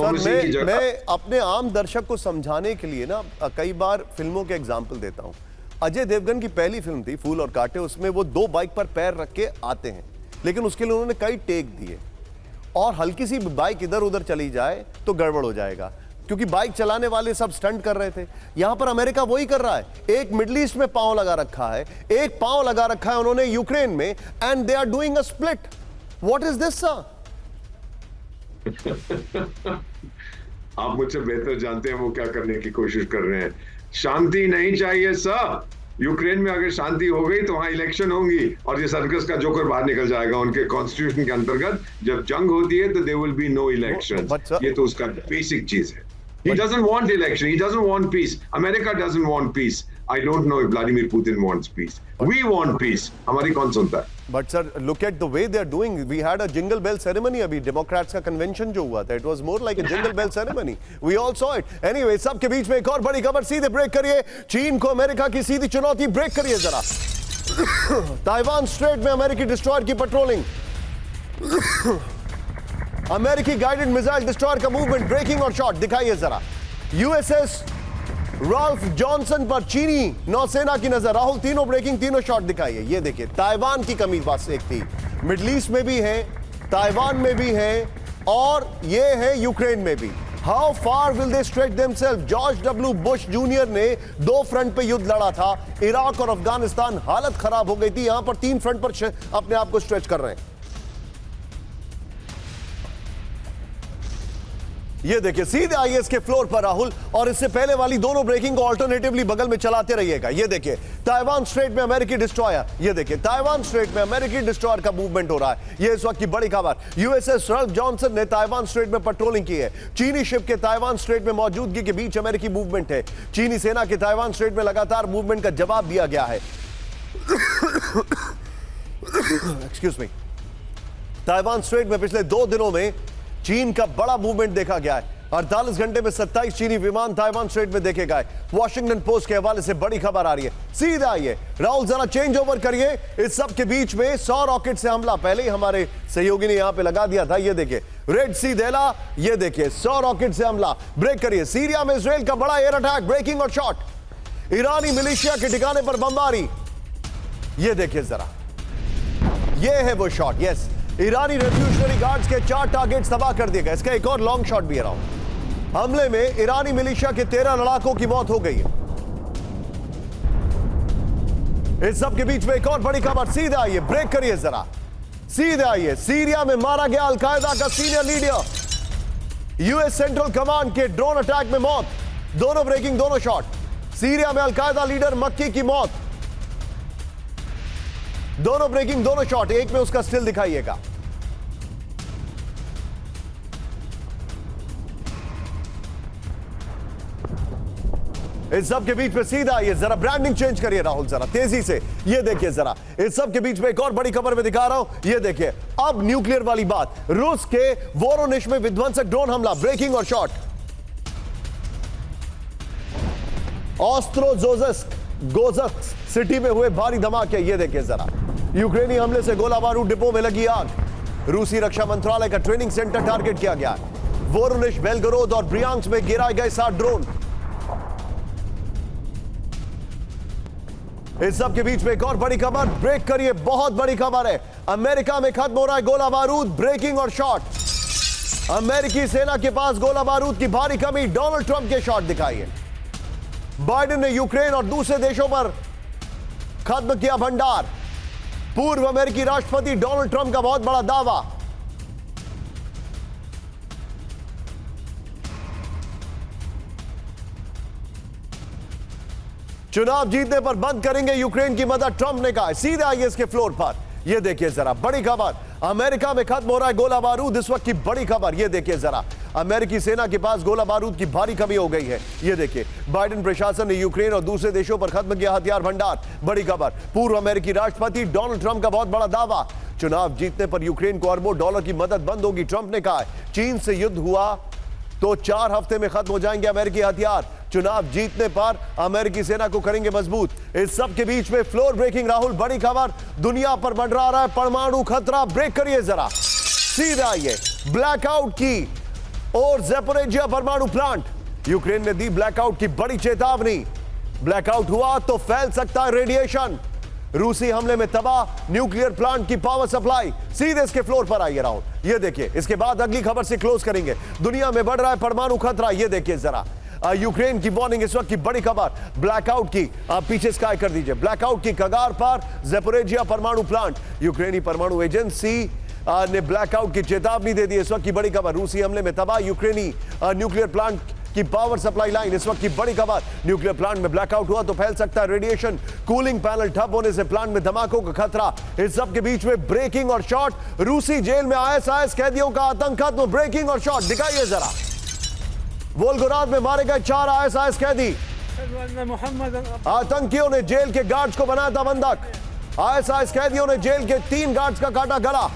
Diplomacy की जगह। मैं अपने आम दर्शक को समझाने के लिए ना कई बार फिल्मों के एग्जाम्पल देता हूं। अजय देवगन की पहली फिल्म थी फूल और कांटे, उसमें वो 2 बाइक पर पैर रख के आते हैं, लेकिन उसके लिए उन्होंने कई टेक दिए और हल्की सी बाइक इधर उधर चली जाए तो गड़बड़ हो जाएगा, क्योंकि बाइक चलाने वाले सब स्टंट कर रहे थे। यहां पर अमेरिका वही कर रहा है। एक मिडिल ईस्ट में पांव लगा रखा है, एक पांव लगा रखा है उन्होंने यूक्रेन में, and they are doing a split. What is this sir? आप मुझसे बेहतर जानते हैं वो क्या करने की कोशिश कर रहे हैं। शांति नहीं चाहिए सर। यूक्रेन में अगर शांति हो गई तो वहां इलेक्शन होंगी और ये सर्कस का जोकर बाहर निकल जाएगा। उनके कॉन्स्टिट्यूशन के अंतर्गत जब जंग होती है तो there will be no election. ये तो उसका बेसिक चीज है। He doesn't want election. He doesn't want peace. America doesn't want peace. I don't know if Vladimir Putin wants peace. We want peace. हमारी कौन सुनता है? But sir, look at the way they are doing. We had a jingle bell ceremony अभी Democrats का convention जो हुआ था. It was more like a jingle bell ceremony. We all saw it. Anyway, सबके बीच में एक और बड़ी खबर, सीधे ब्रेक करिए. चीन को अमेरिका की सीधी चुनौती, ब्रेक करिए जरा. ताइवान स्ट्रेट में अमेरिकी डिस्ट्रॉयर की पेट्रोलिंग. अमेरिकी गाइडेड मिसाइल डिस्ट्रॉयर का मूवमेंट, ब्रेकिंग और शॉट दिखाइए जरा. यूएसएस राल्फ जॉनसन पर चीनी नौसेना की नजर. राहुल, तीनों ब्रेकिंग, तीनों शॉट दिखाइए. ये देखिए, ताइवान की कमी बस एक थी. मिडिल ईस्ट में भी है, ताइवान में भी है, और ये है यूक्रेन में भी. How far will they stretch themself? George W Bush junior ने 2 फ्रंट पे युद्ध लड़ा था, इराक और अफगानिस्तान. हालत खराब हो गई थी. यहां पर 3 फ्रंट पर अपने आप को स्ट्रेच कर रहे हैं. ये देखिए, सीधे आइए इसके फ्लोर पर राहुल, और इससे पहले वाली दोनों ब्रेकिंग को अल्टरनेटिवली बगल में चलाते रहिएगा. ये देखिए, ताइवान स्ट्रेट में अमेरिकी डिस्ट्रॉयर. ये देखिए, ताइवान स्ट्रेट में अमेरिकी डिस्ट्रॉयर का मूवमेंट हो रहा है. ये इस वक्त की बड़ी खबर. यूएसएस राल्फ जॉनसन ने ताइवान स्ट्रेट में पेट्रोलिंग की है. चीनी शिप के ताइवान स्ट्रेट में मौजूदगी के बीच अमेरिकी मूवमेंट है. चीनी सेना के ताइवान स्ट्रेट में लगातार मूवमेंट का जवाब दिया गया है. Excuse me. ताइवान स्ट्रेट में पिछले 2 दिनों में चीन का बड़ा मूवमेंट देखा गया है. 48 घंटे में 27 चीनी विमान ताइवान स्ट्रेट में देखे गए. वॉशिंगटन पोस्ट के हवाले से बड़ी खबर आ रही है. सीधा आइए राहुल, जरा चेंज ओवर करिए. इस सब के बीच में 100 रॉकेट से हमला पहले ही हमारे सहयोगी ने यहां पे लगा दिया था. ये देखिए, रेड सी देला. ये देखिए, 100 रॉकेट से हमला. ब्रेक करिए. सीरिया में इजराइल का बड़ा एयर अटैक, ब्रेकिंग और शॉट. ईरानी मिलिशिया के ठिकाने पर बमबारी. ये देखिए जरा, ये है वो शॉट. यस, ईरानी रेवोल्यूशनरी गार्ड्स के 4 टारगेट्स तबाह कर दिए गए. इसका एक और लॉन्ग शॉट भी है राहुल. हमले में ईरानी मिलिशिया के 13 लड़ाकों की मौत हो गई है. इस सब के बीच में एक और बड़ी खबर. सीधे आइए, ब्रेक करिए जरा. सीधे आइए. सीरिया में मारा गया अलकायदा का senior leader. US central command के ड्रोन अटैक में मौत. दोनों ब्रेकिंग, दोनों शॉट. सीरिया में अलकायदा लीडर मक्की की मौत. दोनों ब्रेकिंग, दोनों शॉट. एक में उसका स्टिल दिखाइएगा. इस सब के बीच में सीधा आइए, जरा ब्रांडिंग चेंज करिए राहुल, जरा तेजी से. ये देखिए जरा, इस सब के बीच में एक और बड़ी खबर में दिखा रहा हूं. ये देखिए, अब न्यूक्लियर वाली बात. रूस के वोरोनिश में विध्वंसक ड्रोन हमला, ब्रेकिंग और शॉट. गोजस्क सिटी में हुए भारी धमाके. ये देखिए जरा, यूक्रेनी हमले से गोला बारूद डिपो में लगी आग. रूसी रक्षा मंत्रालय का ट्रेनिंग सेंटर टारगेट किया गया. वोरोनिश, बेलगोरोद और ब्रियांस्क में गिराए गए 7 ड्रोन. इस सब के बीच में एक और बड़ी खबर. ब्रेक करिए, बहुत बड़ी खबर है. अमेरिका में खत्म हो रहा है गोला बारूद, ब्रेकिंग और शॉट. अमेरिकी सेना के पास गोला बारूद की भारी कमी. डोनाल्ड ट्रंप के शॉट दिखाइए. बाइडेन ने यूक्रेन और दूसरे देशों पर खत्म किया भंडार. पूर्व अमेरिकी राष्ट्रपति डोनाल्ड ट्रंप का बहुत बड़ा दावा. चुनाव जीतने पर बंद करेंगे यूक्रेन की मदद, ट्रंप ने कहा. सीधे आइए इसके फ्लोर पर. यह देखिए जरा, बड़ी खबर. अमेरिका में खत्म हो रहा है गोला बारूद. इस वक्त की बड़ी खबर. यह देखिए जरा, अमेरिकी सेना के पास गोला बारूद की भारी कमी हो गई है. यह देखिए, बाइडेन प्रशासन ने यूक्रेन और दूसरे देशों पर खत्म किया हथियार भंडार. बड़ी खबर. पूर्व अमेरिकी राष्ट्रपति डोनाल्ड ट्रंप का बहुत बड़ा दावा. चुनाव जीतने पर यूक्रेन को अरबों डॉलर की मदद बंद होगी. ट्रंप ने कहा, चीन से युद्ध हुआ तो 4 हफ्ते में खत्म हो जाएंगे अमेरिकी हथियार. चुनाव जीतने पर अमेरिकी सेना को करेंगे मजबूत. इस सब के बीच में फ्लोर ब्रेकिंग राहुल, बड़ी खबर. दुनिया पर मंडरा रहा है परमाणु खतरा. ब्रेक करिए जरा. सीधे आइए. ब्लैकआउट की और ज़ैपोरिजिया परमाणु प्लांट। यूक्रेन ने दी ब्लैकआउट की बड़ी चेतावनी। ब्लैकआउट हुआ तो फैल सकता है रेडिएशन। रूसी हमले में तबाह न्यूक्लियर प्लांट की पावर सप्लाई। सीधे इसके फ्लोर पर आइए राहुल, ये देखिए। इसके बाद अगली खबर से क्लोज करेंगे। दुनिया में बढ़ रहा है परमाणु खतरा, ये देखिए जरा। यूक्रेन की वार्निंग, इस वक्त की बड़ी खबर ब्लैकआउट की। आप पीछे स्काई कर दीजिए। ब्लैकआउट की कगार पर ज़ैपोरिजिया परमाणु प्लांट। यूक्रेनी परमाणु एजेंसी ने ब्लैकआउट की चेतावनी दे दी। इस वक्त की बड़ी खबर, रूसी हमले में तबाह यूक्रेनी न्यूक्लियर प्लांट की पावर सप्लाई लाइन। इस वक्त की बड़ी खबर, न्यूक्लियर प्लांट में ब्लैकआउट हुआ तो फैल सकता है रेडिएशन। कूलिंग पैनल ठप होने से प्लांट में धमाकों का खतरा। इस सब के बीच में ब्रेकिंग और शॉट। रूसी जेल में आईएसआईएस कैदियों का आतंक खत्म। ब्रेकिंग और शॉट दिखाइए जरा। वोल्गोराद में मारे गए 4 आईएसआईएस कैदी। आतंकियों ने जेल के गार्ड्स को बनाया था बंधक। आईएसआईएस कैदियों ने जेल के 3 गार्ड्स का काटा गला।